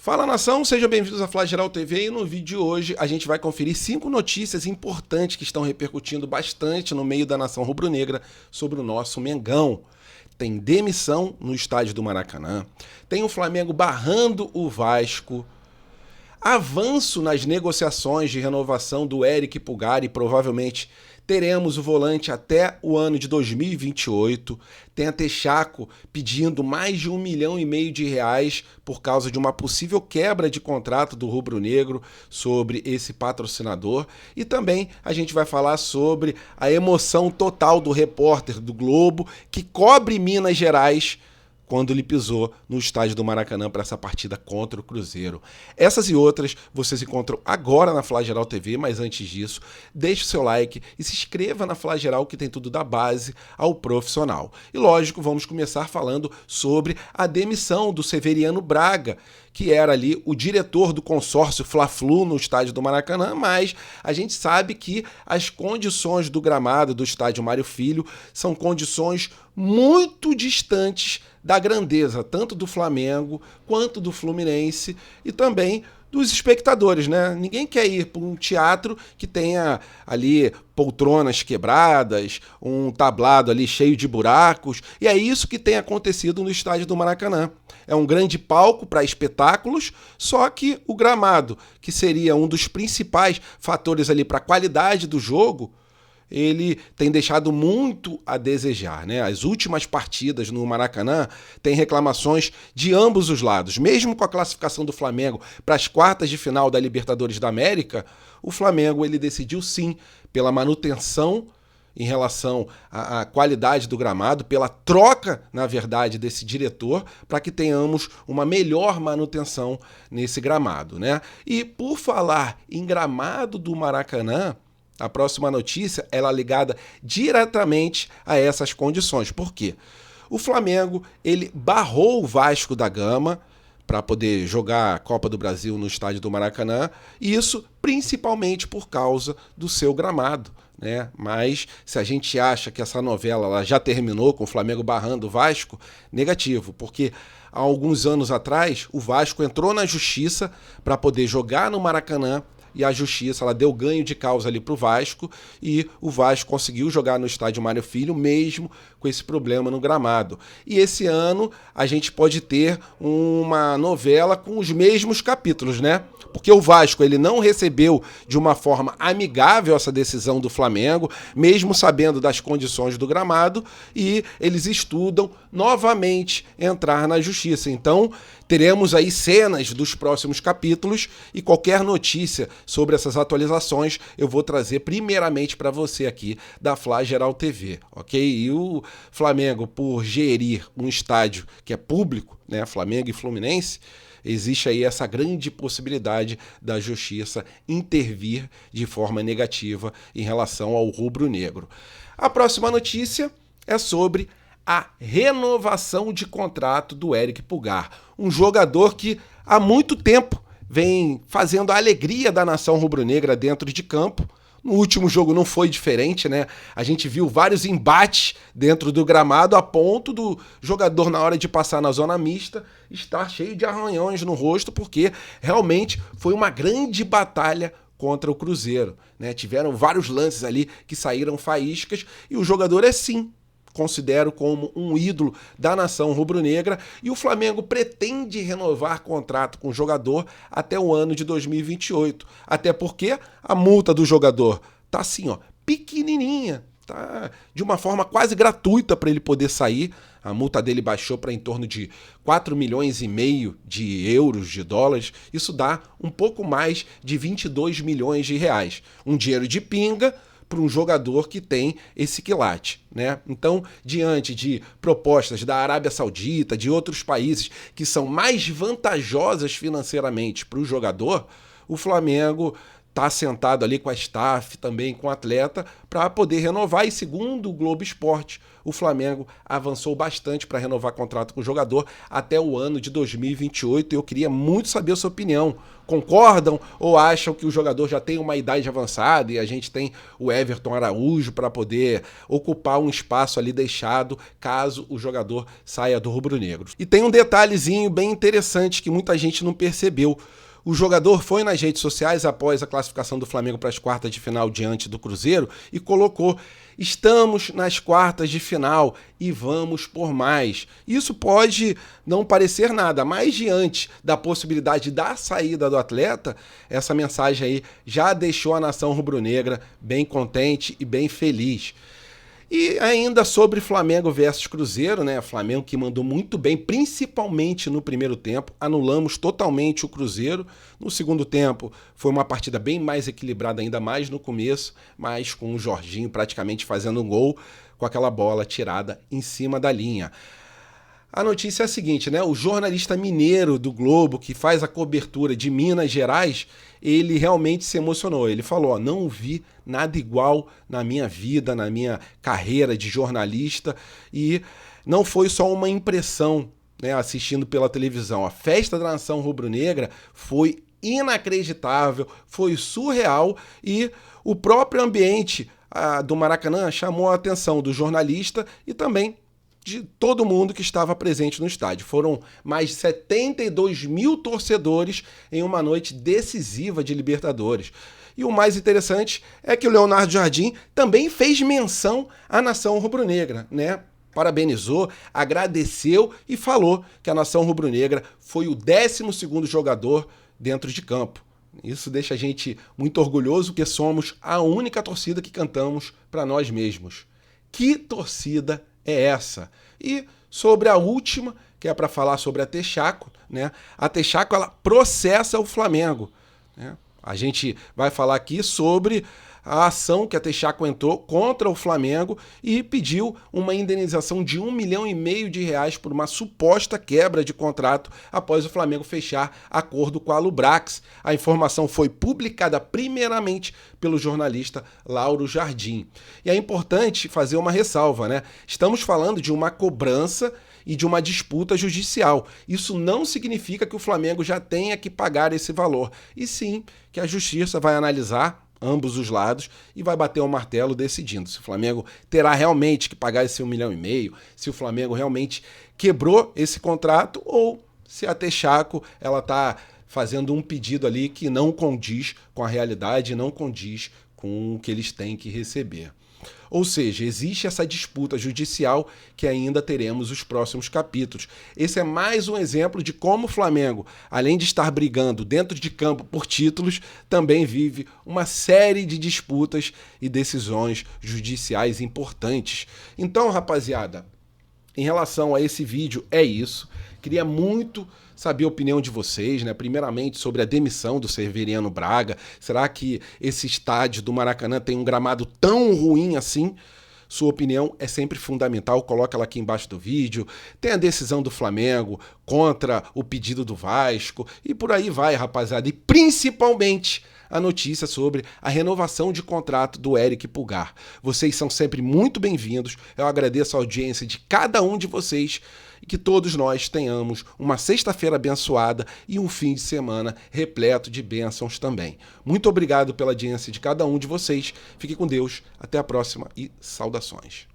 Fala nação, sejam bem-vindos à Flageral TV e no vídeo de hoje a gente vai conferir 5 notícias importantes que estão repercutindo bastante no meio da nação rubro-negra sobre o nosso Mengão. Tem demissão no estádio do Maracanã, tem o Flamengo barrando o Vasco, avanço nas negociações de renovação do Eric Pulgar e provavelmente teremos o volante até o ano de 2028. Tem a Texaco pedindo mais de R$1,5 milhão por causa de uma possível quebra de contrato do rubro-negro sobre esse patrocinador. E também a gente vai falar sobre a emoção total do repórter do Globo que cobre Minas Gerais quando ele pisou no estádio do Maracanã para essa partida contra o Cruzeiro. Essas e outras vocês encontram agora na Flageral TV, mas antes disso, deixe o seu like e se inscreva na Flageral que tem tudo da base ao profissional. E lógico, vamos começar falando sobre a demissão do Severiano Braga, que era ali o diretor do consórcio Fla-Flu no estádio do Maracanã, mas a gente sabe que as condições do gramado do estádio Mário Filho são condições muito distantes da grandeza tanto do Flamengo quanto do Fluminense e também dos espectadores, né? Ninguém quer ir para um teatro que tenha ali poltronas quebradas, um tablado ali cheio de buracos, e é isso que tem acontecido no estádio do Maracanã. É um grande palco para espetáculos, só que o gramado, que seria um dos principais fatores ali para a qualidade do jogo, ele tem deixado muito a desejar, né? As últimas partidas no Maracanã têm reclamações de ambos os lados. Mesmo com a classificação do Flamengo para as quartas de final da Libertadores da América, o Flamengo ele decidiu sim pela manutenção em relação à qualidade do gramado, pela troca, na verdade, desse diretor, para que tenhamos uma melhor manutenção nesse gramado, né? E por falar em gramado do Maracanã, a próxima notícia ela é ligada diretamente a essas condições. Por quê? O Flamengo ele barrou o Vasco da Gama para poder jogar a Copa do Brasil no estádio do Maracanã, e isso principalmente por causa do seu gramado, né? Mas se a gente acha que essa novela ela já terminou com o Flamengo barrando o Vasco, negativo, porque há alguns anos atrás o Vasco entrou na justiça para poder jogar no Maracanã, e a justiça ela deu ganho de causa ali para o Vasco e o Vasco conseguiu jogar no estádio Mário Filho mesmo com esse problema no gramado. E esse ano a gente pode ter uma novela com os mesmos capítulos, né? Porque o Vasco ele não recebeu de uma forma amigável essa decisão do Flamengo, mesmo sabendo das condições do gramado, e eles estudam novamente entrar na justiça. Então, teremos aí cenas dos próximos capítulos e qualquer notícia sobre essas atualizações eu vou trazer primeiramente para você aqui da Flageral TV, ok? E o Flamengo, por gerir um estádio que é público, né, Flamengo e Fluminense, existe aí essa grande possibilidade da justiça intervir de forma negativa em relação ao rubro-negro. A próxima notícia é sobre a renovação de contrato do Eric Pulgar, um jogador que há muito tempo vem fazendo a alegria da nação rubro-negra dentro de campo. No último jogo não foi diferente, né? A gente viu vários embates dentro do gramado a ponto do jogador, na hora de passar na zona mista, estar cheio de arranhões no rosto, porque realmente foi uma grande batalha contra o Cruzeiro, né? Tiveram vários lances ali que saíram faíscas e o jogador é sim considero como um ídolo da nação rubro-negra, e o Flamengo pretende renovar contrato com o jogador até o ano de 2028. Até porque a multa do jogador tá assim, ó, pequenininha, tá de uma forma quase gratuita para ele poder sair. A multa dele baixou para em torno de 4,5 milhões de euros, de dólares. Isso dá um pouco mais de 22 milhões de reais. Um dinheiro de pinga para um jogador que tem esse quilate, né? Então, diante de propostas da Arábia Saudita, de outros países que são mais vantajosas financeiramente para o jogador, o Flamengo está sentado ali com a staff, também com o atleta, para poder renovar. E segundo o Globo Esporte, o Flamengo avançou bastante para renovar contrato com o jogador até o ano de 2028 e eu queria muito saber a sua opinião. Concordam ou acham que o jogador já tem uma idade avançada e a gente tem o Everton Araújo para poder ocupar um espaço ali deixado caso o jogador saia do rubro-negro? E tem um detalhezinho bem interessante que muita gente não percebeu. O jogador foi nas redes sociais após a classificação do Flamengo para as quartas de final diante do Cruzeiro e colocou: estamos nas quartas de final e vamos por mais. Isso pode não parecer nada, mas diante da possibilidade da saída do atleta, essa mensagem aí já deixou a nação rubro-negra bem contente e bem feliz. E ainda sobre Flamengo versus Cruzeiro, né? Flamengo que mandou muito bem, principalmente no primeiro tempo. Anulamos totalmente o Cruzeiro. No segundo tempo foi uma partida bem mais equilibrada, ainda mais no começo, mas com o Jorginho praticamente fazendo um gol com aquela bola tirada em cima da linha. A notícia é a seguinte, né? O jornalista mineiro do Globo, que faz a cobertura de Minas Gerais, ele realmente se emocionou. Ele falou: ó, não vi nada igual na minha vida, na minha carreira de jornalista, e não foi só uma impressão, né, assistindo pela televisão. A festa da nação rubro-negra foi inacreditável, foi surreal e o próprio ambiente do Maracanã chamou a atenção do jornalista e também de todo mundo que estava presente no estádio. Foram mais de 72 mil torcedores em uma noite decisiva de Libertadores. E o mais interessante é que o Leonardo Jardim também fez menção à nação rubro-negra, né? Parabenizou, agradeceu e falou que a nação rubro-negra foi o 12º jogador dentro de campo. Isso deixa a gente muito orgulhoso, porque somos a única torcida que cantamos para nós mesmos. Que torcida é essa? E sobre a última, que é para falar sobre a Texaco, né? A Texaco, ela processa o Flamengo, né? A gente vai falar aqui sobre a ação que a Texaco entrou contra o Flamengo e pediu uma indenização de R$1,5 milhão por uma suposta quebra de contrato após o Flamengo fechar acordo com a Lubrax. A informação foi publicada primeiramente pelo jornalista Lauro Jardim. E é importante fazer uma ressalva, né? Estamos falando de uma cobrança e de uma disputa judicial. Isso não significa que o Flamengo já tenha que pagar esse valor, e sim que a justiça vai analisar ambos os lados e vai bater o martelo decidindo se o Flamengo terá realmente que pagar esse R$1,5 milhão, se o Flamengo realmente quebrou esse contrato ou se a Texaco ela está fazendo um pedido ali que não condiz com a realidade, não condiz com o que eles têm que receber. Ou seja, existe essa disputa judicial que ainda teremos os próximos capítulos. Esse é mais um exemplo de como o Flamengo, além de estar brigando dentro de campo por títulos, também vive uma série de disputas e decisões judiciais importantes. Então, rapaziada, em relação a esse vídeo, é isso. Queria muito saber a opinião de vocês, né? Primeiramente sobre a demissão do Severiano Braga. Será que esse estádio do Maracanã tem um gramado tão ruim assim? Sua opinião é sempre fundamental, coloca ela aqui embaixo do vídeo. Tem a decisão do Flamengo contra o pedido do Vasco e por aí vai, rapaziada. E principalmente a notícia sobre a renovação de contrato do Éric Pulgar. Vocês são sempre muito bem-vindos. Eu agradeço a audiência de cada um de vocês e que todos nós tenhamos uma sexta-feira abençoada e um fim de semana repleto de bênçãos também. Muito obrigado pela audiência de cada um de vocês. Fique com Deus. Até a próxima e saudações.